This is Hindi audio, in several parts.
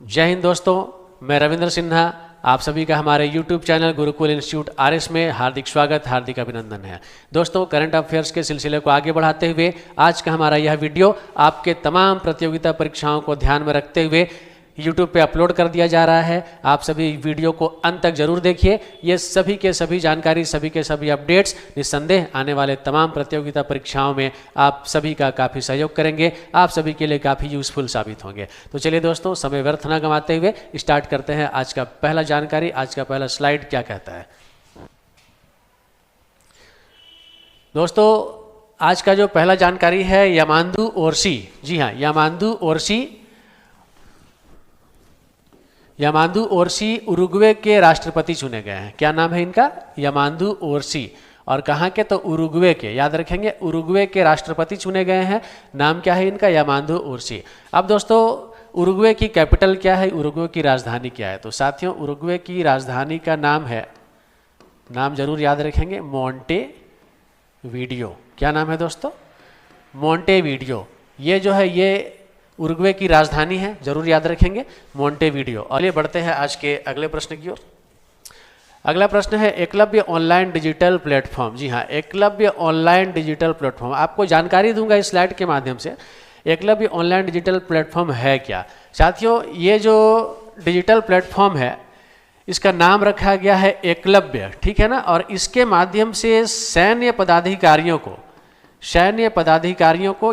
जय हिंद दोस्तों, मैं रविंद्र सिन्हा। आप सभी का हमारे YouTube channel Gurukul institute RS में हार्दिक स्वागत, हार्दिक अभिनंदन है। दोस्तों, करंट अफेयर्स के सिलसिले को आगे बढ़ाते हुए आज का हमारा यह वीडियो आपके तमाम प्रतियोगिता परीक्षाओं को ध्यान में रखते हुए YouTube पे अपलोड कर दिया जा रहा है। आप सभी वीडियो को अंत तक जरूर देखिए। ये सभी के सभी जानकारी, सभी के सभी अपडेट्स निस्संदेह आने वाले तमाम प्रतियोगिता परीक्षाओं में आप सभी का काफ़ी सहयोग करेंगे, आप सभी के लिए काफ़ी यूज़फुल साबित होंगे। तो चलिए दोस्तों, समय व्यर्थ न गंवाते हुए स्टार्ट करते हैं आज का पहला जानकारी। आज का पहला स्लाइड क्या कहता है दोस्तों? आज का जो पहला जानकारी है यामांदू ओरसी। जी हाँ, यामांदू ओरसी उरुग्वे के राष्ट्रपति चुने गए हैं। क्या नाम है इनका? यामांदू ओरसी। और कहाँ के? तो उरुग्वे के। याद रखेंगे, उरुग्वे के राष्ट्रपति चुने गए हैं। नाम क्या है इनका? यामांदू ओरसी। अब दोस्तों, उरुग्वे की कैपिटल क्या है? उरुग्वे की राजधानी क्या है? तो साथियों, उरुग्वे की राजधानी का नाम है, नाम जरूर याद रखेंगे, मोंटेवीडियो। क्या नाम है दोस्तों? मोंटेवीडियो। ये जो है ये उरुग्वे की राजधानी है, जरूर याद रखेंगे, मोंटेवीडियो। और चलिए बढ़ते हैं आज के अगले प्रश्न की ओर। अगला प्रश्न है एकलव्य ऑनलाइन डिजिटल प्लेटफॉर्म। जी हाँ, एकलव्य ऑनलाइन डिजिटल प्लेटफॉर्म। आपको जानकारी दूंगा इस स्लाइड के माध्यम से। एकलव्य ऑनलाइन डिजिटल प्लेटफॉर्म है क्या? साथियों, ये जो डिजिटल प्लेटफॉर्म है इसका नाम रखा गया है एकलव्य, ठीक है ना। और इसके माध्यम से सैन्य पदाधिकारियों को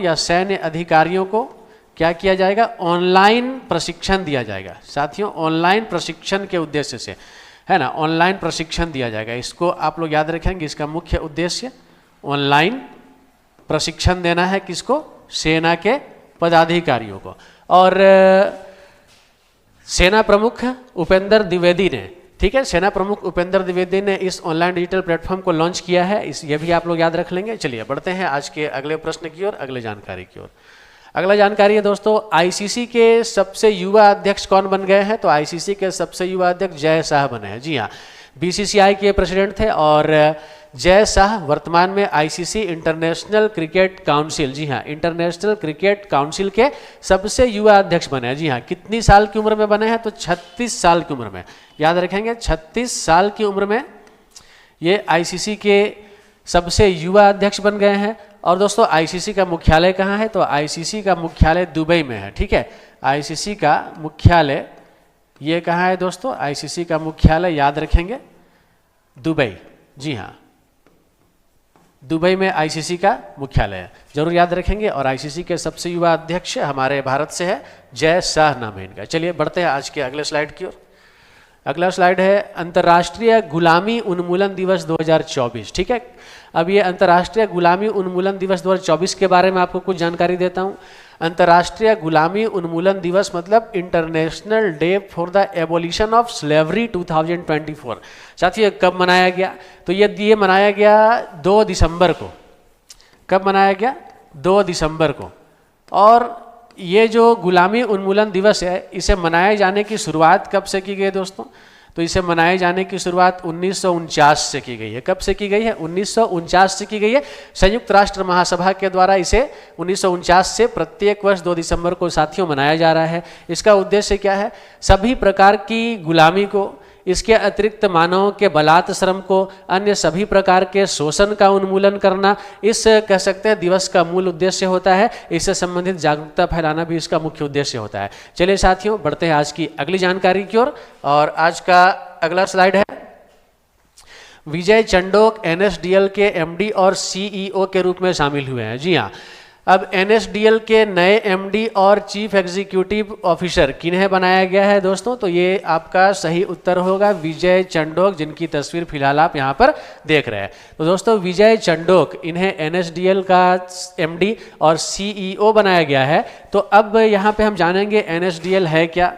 या सैन्य अधिकारियों को क्या किया जाएगा? ऑनलाइन प्रशिक्षण दिया जाएगा। साथियों, ऑनलाइन प्रशिक्षण के उद्देश्य से, है ना, ऑनलाइन प्रशिक्षण दिया जाएगा। इसको आप लोग याद रखेंगे। इसका मुख्य उद्देश्य ऑनलाइन प्रशिक्षण देना है। किसको? सेना के पदाधिकारियों को। और सेना प्रमुख उपेंद्र द्विवेदी ने, ठीक है, सेना प्रमुख उपेंद्र द्विवेदी ने इस ऑनलाइन डिजिटल प्लेटफॉर्म को लॉन्च किया है। ये भी आप लोग याद रख लेंगे। चलिए बढ़ते हैं आज के अगले प्रश्न की ओर, अगले जानकारी की ओर। अगला जानकारी है दोस्तों, आईसीसी के सबसे युवा अध्यक्ष कौन बन गए हैं? तो आईसीसी के सबसे युवा अध्यक्ष जय शाह बने हैं। जी हाँ, बीसीसीआई के प्रेसिडेंट थे और जय शाह वर्तमान में आईसीसी इंटरनेशनल क्रिकेट काउंसिल, जी हाँ, इंटरनेशनल क्रिकेट काउंसिल के सबसे युवा अध्यक्ष बने हैं। जी हाँ, कितनी साल की उम्र में बने हैं? तो 36 साल की उम्र में। याद रखेंगे, 36 साल की उम्र में ये आईसीसी के सबसे युवा अध्यक्ष बन गए हैं। और दोस्तों, आईसीसी का मुख्यालय कहाँ है? तो आईसीसी का मुख्यालय दुबई में है, ठीक है। आईसीसी का मुख्यालय ये कहाँ है दोस्तों? आईसीसी का मुख्यालय याद रखेंगे, दुबई। जी हाँ, दुबई में आईसीसी का मुख्यालय है, जरूर याद रखेंगे। और आईसीसी के सबसे युवा अध्यक्ष हमारे भारत से है, जय शाह नाम है इनका। चलिए बढ़ते हैं आज के अगले स्लाइड की ओर। अगला स्लाइड है अंतर्राष्ट्रीय गुलामी उन्मूलन दिवस 2024, ठीक है। अब ये अंतर्राष्ट्रीय गुलामी उन्मूलन दिवस 2024 के बारे में आपको कुछ जानकारी देता हूँ। अंतर्राष्ट्रीय गुलामी उन्मूलन दिवस मतलब international day for the abolition of slavery 2024। साथियों, कब मनाया गया? तो ये मनाया गया 2 दिसंबर को। कब मनाया गया? 2 दिसंबर को। और ये जो गुलामी उन्मूलन दिवस है, इसे मनाए जाने की शुरुआत कब से की गई दोस्तों? तो इसे मनाए जाने की शुरुआत 1949 से की गई है। कब से की गई है? 1949 से की गई है। संयुक्त राष्ट्र महासभा के द्वारा इसे 1949 से प्रत्येक वर्ष 2 दिसंबर को साथियों मनाया जा रहा है। इसका उद्देश्य क्या है? सभी प्रकार की गुलामी को, इसके अतिरिक्त मानवों के बलात् श्रम को, अन्य सभी प्रकार के शोषण का उन्मूलन करना, इस कह सकते हैं दिवस का मूल उद्देश्य होता है। इससे संबंधित जागरूकता फैलाना भी इसका मुख्य उद्देश्य होता है। चलिए साथियों, बढ़ते हैं आज की अगली जानकारी की ओर। और आज का अगला स्लाइड है, विजय चंडोक एनएसडीएल के एमडी और सीईओ के रूप में शामिल हुए हैं। जी हाँ, अब एनएसडीएल के नए एमडी और चीफ एग्जीक्यूटिव ऑफिसर किन्हें बनाया गया है दोस्तों? तो ये आपका सही उत्तर होगा विजय चंडोक, जिनकी तस्वीर फिलहाल आप यहाँ पर देख रहे हैं। तो दोस्तों, विजय चंडोक, इन्हें एनएसडीएल का एमडी और सीईओ बनाया गया है। तो अब यहाँ पे हम जानेंगे एनएसडीएल है क्या,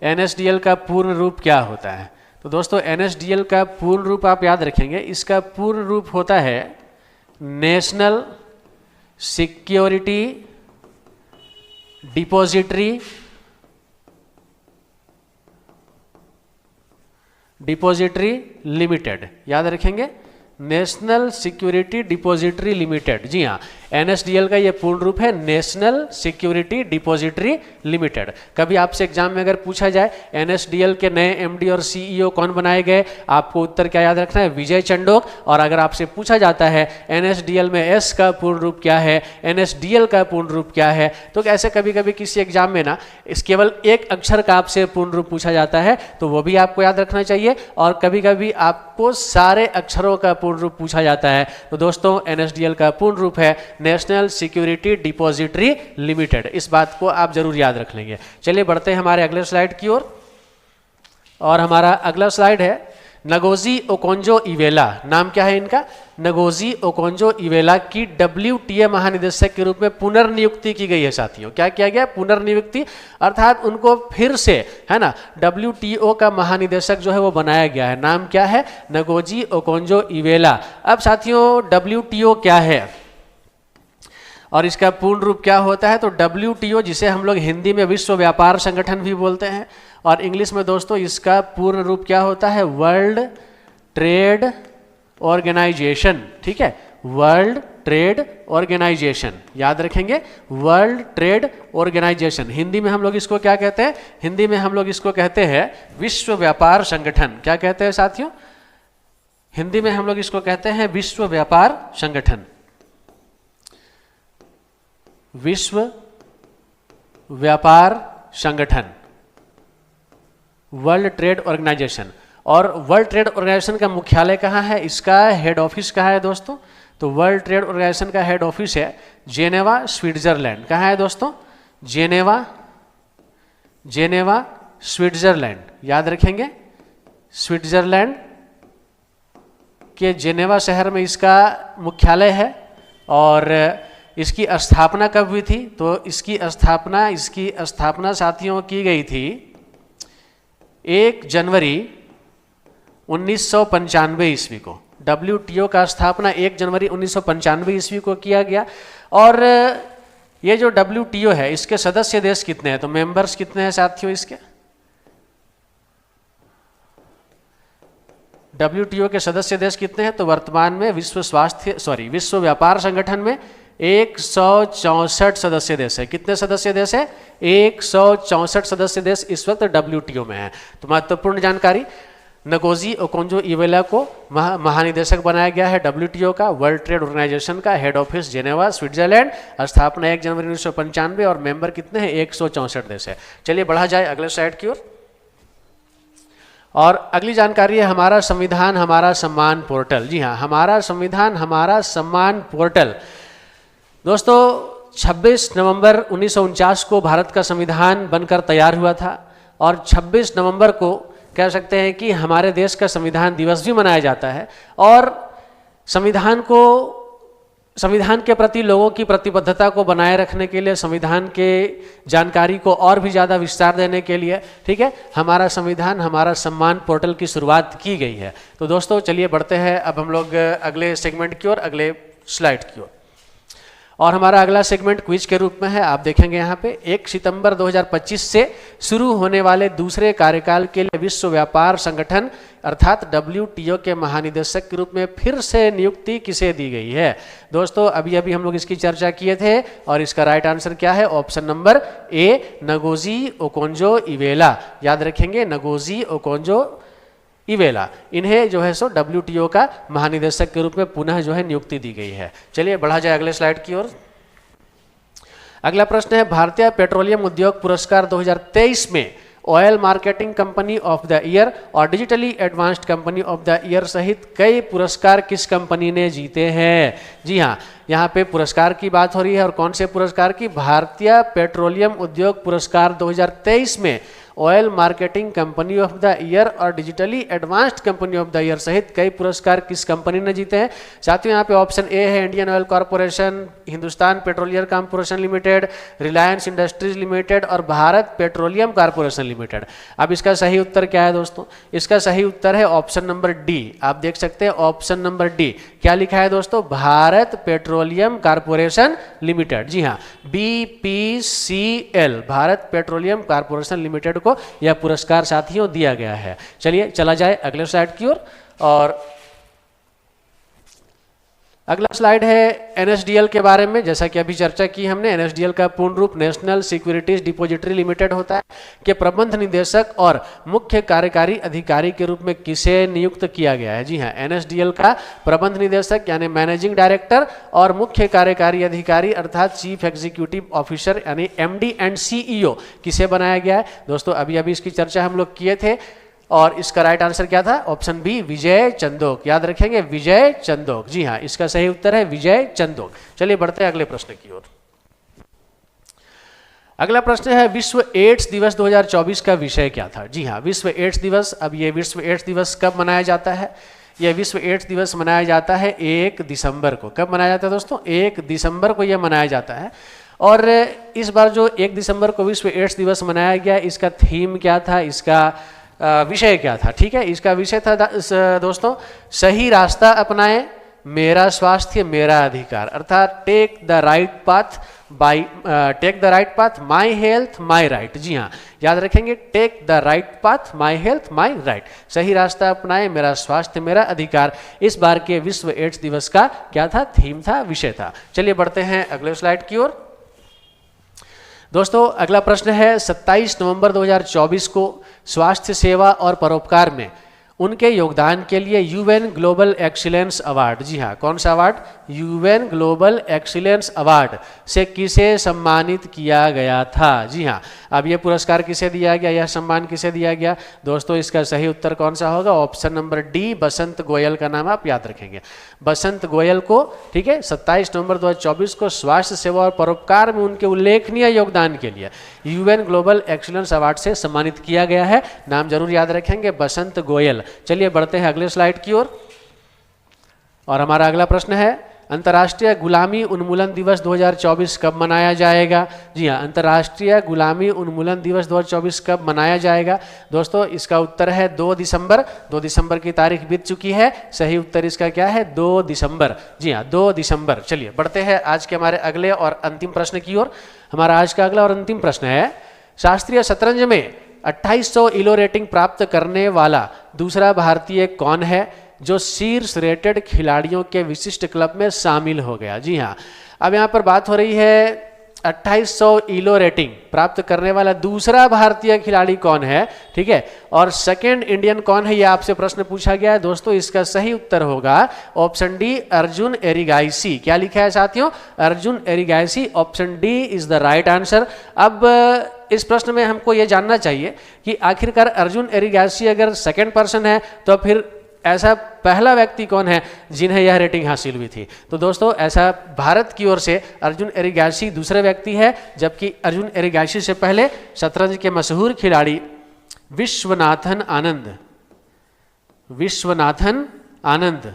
एनएसडीएल का पूर्ण रूप क्या होता है। तो दोस्तों, एनएसडीएल का पूर्ण रूप आप याद रखेंगे। इसका पूर्ण रूप होता है नेशनल सिक्योरिटी डिपॉजिटरी लिमिटेड। याद रखेंगे, नेशनल सिक्योरिटी डिपॉजिटरी लिमिटेड। जी हाँ, NSDL का ये पूर्ण रूप है नेशनल सिक्योरिटी डिपॉजिटरी लिमिटेड। कभी आपसे एग्जाम में अगर पूछा जाए NSDL के नए MD और CEO कौन बनाए गए, आपको उत्तर क्या याद रखना है, विजय चंडोक। और अगर आपसे पूछा जाता है NSDL में S का पूर्ण रूप क्या है, NSDL का पूर्ण रूप क्या है, तो ऐसे कभी कभी किसी एग्जाम में ना इस केवल एक अक्षर का आपसे पूर्ण रूप पूछा जाता है, तो वो भी आपको याद रखना चाहिए। और कभी कभी आपको सारे अक्षरों का पूर्ण रूप पूछा जाता है। तो दोस्तों NSDL का पूर्ण रूप है नेशनल सिक्योरिटी डिपॉजिटरी लिमिटेड, इस बात को आप जरूर याद रख लेंगे। चलिए बढ़ते हैं हमारे अगले स्लाइड की ओर। और हमारा अगला स्लाइड है नगोजी ओकोंजो इवेला। नाम क्या है इनका, नगोजी ओकोंजो इवेला की WTA महानिदेशक के रूप में पुनर्नियुक्ति की गई है साथियों। क्या किया गया, पुनर्नियुक्ति, अर्थात उनको फिर से, है ना, WTO का महानिदेशक जो है वो बनाया गया है। नाम क्या है, नगोजी ओकोंजो इवेला। अब साथियों WTO क्या है और इसका पूर्ण रूप क्या होता है, तो WTO जिसे हम लोग हिंदी में विश्व व्यापार संगठन भी बोलते हैं, और इंग्लिश में दोस्तों इसका पूर्ण रूप क्या होता है, वर्ल्ड ट्रेड ऑर्गेनाइजेशन। ठीक है, वर्ल्ड ट्रेड ऑर्गेनाइजेशन, याद रखेंगे, वर्ल्ड ट्रेड ऑर्गेनाइजेशन। हिंदी में हम लोग इसको क्या कहते हैं, हिंदी में हम लोग इसको कहते हैं विश्व व्यापार संगठन। क्या कहते हैं साथियों, हिंदी में हम लोग इसको कहते हैं विश्व व्यापार संगठन, विश्व व्यापार संगठन, वर्ल्ड ट्रेड ऑर्गेनाइजेशन। और वर्ल्ड ट्रेड ऑर्गेनाइजेशन का मुख्यालय कहाँ है, इसका हेड ऑफिस कहाँ है दोस्तों, तो वर्ल्ड ट्रेड ऑर्गेनाइजेशन का हेड ऑफिस है जेनेवा स्विट्जरलैंड। कहाँ है दोस्तों, जेनेवा, जेनेवा स्विट्जरलैंड, याद रखेंगे, स्विट्जरलैंड के जेनेवा शहर में इसका मुख्यालय है। और इसकी स्थापना कब हुई थी, तो इसकी स्थापना साथियों की गई थी 1 जनवरी 1995 ईस्वी को। WTO का स्थापना 1 जनवरी 1995 ईस्वी को किया गया। और ये जो WTO है इसके सदस्य देश कितने हैं, तो मेंबर्स कितने हैं साथियों इसके, WTO के सदस्य देश कितने हैं, तो वर्तमान में विश्व व्यापार संगठन में 164 सदस्य देश है। कितने सदस्य देश है, 164 सदस्य देश इस वक्त WTO में है। तो महत्वपूर्ण जानकारी, नगोजी ओकोंजो इवेला को महानिदेशक बनाया गया है WTO का, वर्ल्ड ट्रेड ऑर्गेनाइजेशन का, हेड ऑफिस जेनेवा स्विट्जरलैंड, स्थापना 1 जनवरी 1995, और मेंबर कितने हैं, 164 देश है। चलिए बढ़ा जाए अगले स्लाइड की ओर। और अगली जानकारी है हमारा संविधान हमारा सम्मान पोर्टल। जी हाँ, हमारा संविधान हमारा सम्मान पोर्टल। दोस्तों 26 नवंबर 1949 को भारत का संविधान बनकर तैयार हुआ था, और 26 नवंबर को कह सकते हैं कि हमारे देश का संविधान दिवस भी मनाया जाता है। और संविधान के प्रति लोगों की प्रतिबद्धता को बनाए रखने के लिए, संविधान के जानकारी को और भी ज़्यादा विस्तार देने के लिए, ठीक है, हमारा संविधान हमारा सम्मान पोर्टल की शुरुआत की गई है। तो दोस्तों चलिए बढ़ते हैं अब हम लोग अगले सेगमेंट की ओर, अगले स्लाइड की ओर। और हमारा अगला सेगमेंट क्विज के रूप में है। आप देखेंगे यहाँ पे 1 सितंबर 2025 से शुरू होने वाले दूसरे कार्यकाल के लिए विश्व व्यापार संगठन अर्थात WTO के महानिदेशक के रूप में फिर से नियुक्ति किसे दी गई है। दोस्तों अभी अभी हम लोग इसकी चर्चा किए थे, और इसका राइट आंसर क्या है, option number A, Ngozi Okonjo Iweala. याद रखेंगे, नगोजी ओकोंजो इवेला, इन्हें जो है सो WTO का महानिदेशक के रूप में पुनः जो है नियुक्ति दी गई है। चलिए बढ़ा जाए अगले स्लाइड की ओर। अगला प्रश्न है, भारतीय पेट्रोलियम उद्योग पुरस्कार 2023 में oil marketing company of the year और digitally advanced company of the year सहित कई पुरस्कार किस कंपनी ने जीते हैं। जी हाँ, यहाँ पे पुरस्कार की बात हो रही है, और कौन से पुरस्कार की, भारतीय पेट्रोलियम उद्योग पुरस्कार 2023 में oil marketing company of the year और digitally advanced company of the year सहित कई पुरस्कार किस कंपनी ने जीते हैं। साथियों यहाँ पे ऑप्शन ए है Indian oil corporation, Hindustan petroleum corporation limited, Reliance industries limited और भारत पेट्रोलियम कॉर्पोरेशन लिमिटेड। अब इसका सही उत्तर क्या है दोस्तों, इसका सही उत्तर है ऑप्शन नंबर डी। आप देख सकते हैं ऑप्शन नंबर डी, क्या लिखा है दोस्तों, भारत पेट्रोलियम कॉर्पोरेशन लिमिटेड। जी हाँ, BPCL, Bharat petroleum corporation limited को यह पुरस्कार साथियों दिया गया है। चलिए चला जाए अगले स्लाइड की ओर। और अगला स्लाइड है NSDL के बारे में। जैसा कि अभी चर्चा की हमने, NSDL का पूर्ण रूप नेशनल सिक्योरिटीज डिपॉजिटरी लिमिटेड होता है कि प्रबंध निदेशक और मुख्य कार्यकारी अधिकारी के रूप में किसे नियुक्त किया गया है। जी हाँ, NSDL का प्रबंध निदेशक यानी मैनेजिंग डायरेक्टर और मुख्य कार्यकारी अधिकारी अर्थात चीफ एग्जीक्यूटिव ऑफिसर यानी MD एंड CEO किसे बनाया गया है। दोस्तों अभी अभी इसकी चर्चा हम लोग किए थे और इसका राइट आंसर क्या था? ऑप्शन बी, विजय चंदोक। याद रखेंगे, विजय चंदोक। जी हाँ, इसका सही उत्तर है विजय चंदोक। चलिए बढ़ते हैं अगले प्रश्न की ओर। अगला प्रश्न है विश्व एड्स दिवस 2024 का विषय क्या था? जी हाँ, विश्व एड्स दिवस। अब ये विश्व एड्स दिवस कब मनाया जाता है? यह विश्व एड्स दिवस मनाया जाता है 1 दिसंबर को। कब मनाया जाता है दोस्तों? 1 दिसंबर को यह मनाया जाता है। और इस बार जो 1 दिसंबर को विश्व एड्स दिवस मनाया गया, इसका थीम क्या था, इसका विषय क्या था? ठीक है, इसका विषय था दोस्तों, सही रास्ता अपनाएं, मेरा स्वास्थ्य मेरा अधिकार, अर्थात take the right path by take the right path, my health my right. जी हाँ, याद रखेंगे, take the right path, my health my right. सही रास्ता अपनाएं, मेरा स्वास्थ्य मेरा अधिकार, इस बार के विश्व एड्स दिवस का क्या था? थीम था, विषय था। चलिए बढ़ते हैं अगले स्लाइड की ओर। दोस्तों अगला प्रश्न है 27 नवंबर 2024 को स्वास्थ्य सेवा और परोपकार में उनके योगदान के लिए UN ग्लोबल एक्सीलेंस अवार्ड, जी हाँ, कौन सा award? UN global excellence award से किसे सम्मानित किया गया था? जी हाँ, अब ये पुरस्कार किसे दिया गया, यह सम्मान किसे दिया गया? दोस्तों इसका सही उत्तर कौन सा होगा? ऑप्शन नंबर डी, बसंत गोयल का नाम आप याद रखेंगे, बसंत गोयल को। ठीक है, 27 नवंबर 2024 को स्वास्थ्य सेवा और परोपकार में उनके उल्लेखनीय योगदान के लिए UN ग्लोबल एक्सीलेंस अवार्ड से सम्मानित किया गया है। नाम जरूर याद रखेंगे, बसंत गोयल। चलिए बढ़ते हैं अगले स्लाइड की ओर। और हमारा अगला प्रश्न है अंतर्राष्ट्रीय गुलामी उन्मूलन दिवस 2024 कब मनाया जाएगा? जी हाँ, अंतर्राष्ट्रीय गुलामी उन्मूलन दिवस 2024 कब मनाया जाएगा? दोस्तों इसका उत्तर है 2 दिसंबर। 2 दिसंबर की तारीख बीत चुकी है, सही उत्तर इसका क्या है? 2 दिसंबर। जी हाँ, 2 दिसंबर। चलिए बढ़ते हैं आज के हमारे अगले और अंतिम प्रश्न की ओर। हमारा आज का अगला और अंतिम प्रश्न है शास्त्रीय शतरंज में 2800 इलो रेटिंग प्राप्त करने वाला दूसरा भारतीय कौन है जो शीर्ष रेटेड खिलाड़ियों के विशिष्ट क्लब में शामिल हो गया? जी हाँ, अब यहाँ पर बात हो रही है 2800 इलो रेटिंग प्राप्त करने वाला दूसरा भारतीय खिलाड़ी कौन है। ठीक है, और सेकेंड इंडियन कौन है, यह आपसे प्रश्न पूछा गया है। दोस्तों इसका सही उत्तर होगा ऑप्शन डी, अर्जुन एरिगाइसी। क्या लिखा है साथियों? Arjun Erigaisi. Option D is the right answer. अब इस प्रश्न में हमको ये जानना चाहिए कि आखिरकार अर्जुन एरिगाइसी अगर सेकेंड पर्सन है तो फिर ऐसा पहला व्यक्ति कौन है जिन्हें यह रेटिंग हासिल हुई थी? तो दोस्तों ऐसा भारत की ओर से अर्जुन एरिगाइसी दूसरे व्यक्ति है, जबकि अर्जुन एरिगाइसी से पहले शतरंज के मशहूर खिलाड़ी विश्वनाथन आनंद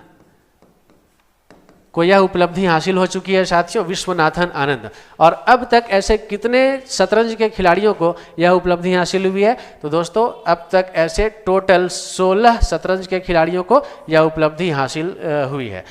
को यह उपलब्धि हासिल हो चुकी है साथियों, विश्वनाथन आनंद। और अब तक ऐसे कितने शतरंज के खिलाड़ियों को यह उपलब्धि हासिल हुई है? तो दोस्तों अब तक ऐसे टोटल 16 शतरंज के खिलाड़ियों को यह उपलब्धि हासिल हुई है।